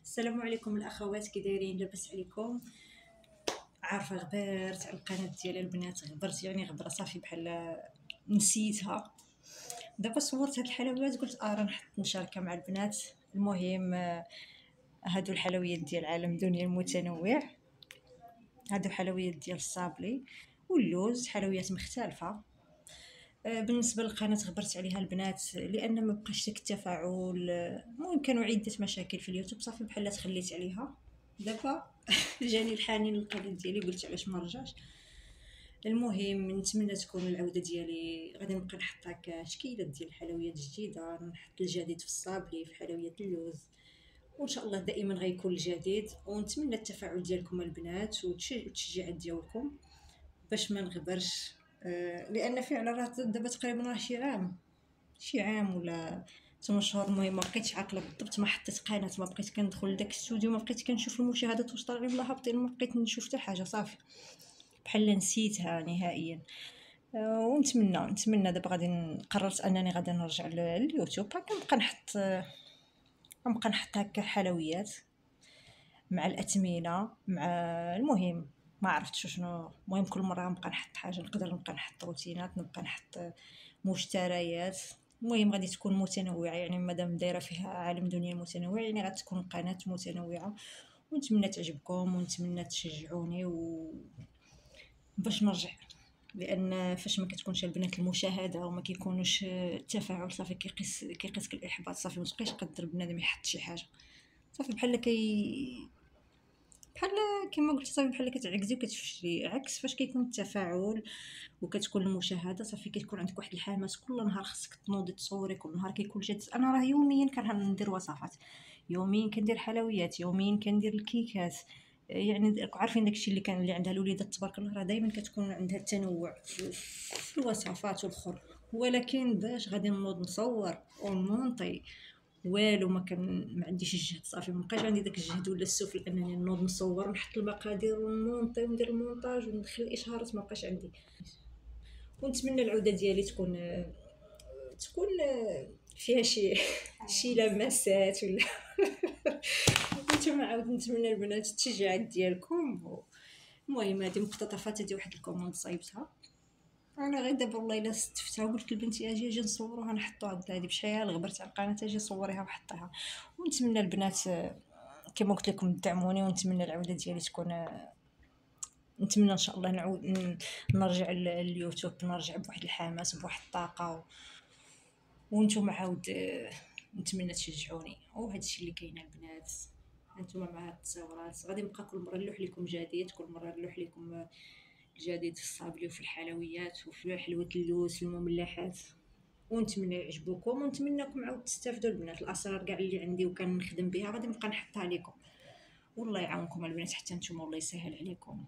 السلام عليكم الاخوات، كي دايرين؟ لاباس عليكم؟ عارفه غبرت على القناه ديال البنات، غبرت يعني غبره صافي بحال نسيتها. دابا صورت هاد الحلويات قلت راه نحط نشاركها مع البنات. المهم هادو الحلويات ديال عالم دنيا المتنوع، هادو حلويات ديال الصابلي واللوز، حلويات مختلفه. بالنسبه للقناه غبرت عليها البنات لان ما بقاش داك التفاعل. المهم كانوا عده مشاكل في اليوتيوب، صافي بحال تخليت عليها. دابا جاني الحنين للقناه ديالي، قلت علاش ما نرجعش. المهم نتمنى تكون العوده ديالي، غادي نبقى نحط هكا تشكيلات ديال الحلويات جديده، نحط الجديد في الصابلي في حلويات اللوز، وان شاء الله دائما غيكون الجديد. ونتمنى التفاعل ديالكم البنات والتشجيعات ديالكم باش ما نغبرش. لان فعلا راه دابا تقريبا راه شي عام ولا 8 شهور. المهم ما بقيتش عاقله بالضبط، ما حطيت قناه، ما بقيت كندخل لداك الاستوديو، ما بقيت كنشوف المشاهدات واش طالعين ولا هابطين، ما بقيت نشوف حتى حاجه، صافي بحال نسيتها نهائيا. ونتمنى دابا قررت انني غادي نرجع لليوتيوب. غنبقى نحط هكا حلويات مع الاثمنه مع المهم ما عرفتش شنو. المهم كل مره غنبقى نحط حاجه، نبقى نحط روتينات، نبقى نحط مشتريات. المهم غادي تكون متنوعه، يعني مادام دايره فيها عالم دنيا متنوع يعني غتكون قناه متنوعه. ونتمنى تعجبكم ونتمنى تشجعوني باش نرجع. لان فاش ما كتكونش البنات المشاهده وما كيكونوش التفاعل، صافي كيقيسك الاحباط، صافي ما تبقايش قادر بنادم يحط شي حاجه، صافي بحال كيما قلت، صافي بحال كتعكزي وكتفشلي. عكس فاش كيكون التفاعل وكتكون المشاهده، صافي كتكون عندك واحد الحماس، كل نهار خصك تنوضي تصوري، كل نهار كيكون جديد. انا راه يوميا كندير وصفات، يوميا كندير حلويات، يوميا كندير الكيكات. يعني عارفين داكشي اللي عندها الوليدات تبارك الله، راه دائما كتكون عندها التنوع في الوصفات والاخر. ولكن باش غادي نوض نصور ونمونطي والو، ما عنديش الجهد، صافي ما بقاش عندي داك الجهد ولا السفل انني نوض نصور ونحط المقادير ونمونطي وندير المونتاج وندخل الاشهارات، ما بقاش عندي. ونتمنى العوده ديالي تكون فيها شي لمسات ولا نتوما عاود نتمنى البنات التشجيعات ديالكم. المهم هذه مقتطفات، هذه واحد الكوموند صايبتها انا غير دابا، والله الا استفتها وقلت لبنتي اجي نصوروها نحطوها، قلت لها هذه بشحال غبرت على القناه، اجي صوريها وحطيها. ونتمنى البنات كما قلت لكم تدعموني، ونتمنى العوده ديالي تكون. نتمنى ان شاء الله نعود نرجع لليوتيوب، نرجع بواحد الحماس بواحد الطاقه. وانتم عاود نتمنى تشجعوني، وهذا الشيء اللي كاين البنات. انتم مع هاد التصاورات غادي نبقى كل مره نلوح لكم جديد، كل مره نلوح لكم الجديد في الصابلي وفي الحلويات وفي حلوه اللوز في المملحات. ونتمنى يعجبوكم، ونتمنىكم عاود تستافدوا البنات. الاسرار كاع اللي عندي وكنخدم بها غادي نبقى نحطها لكم. والله يعاونكم البنات حتى نتوما، والله يسهل عليكم.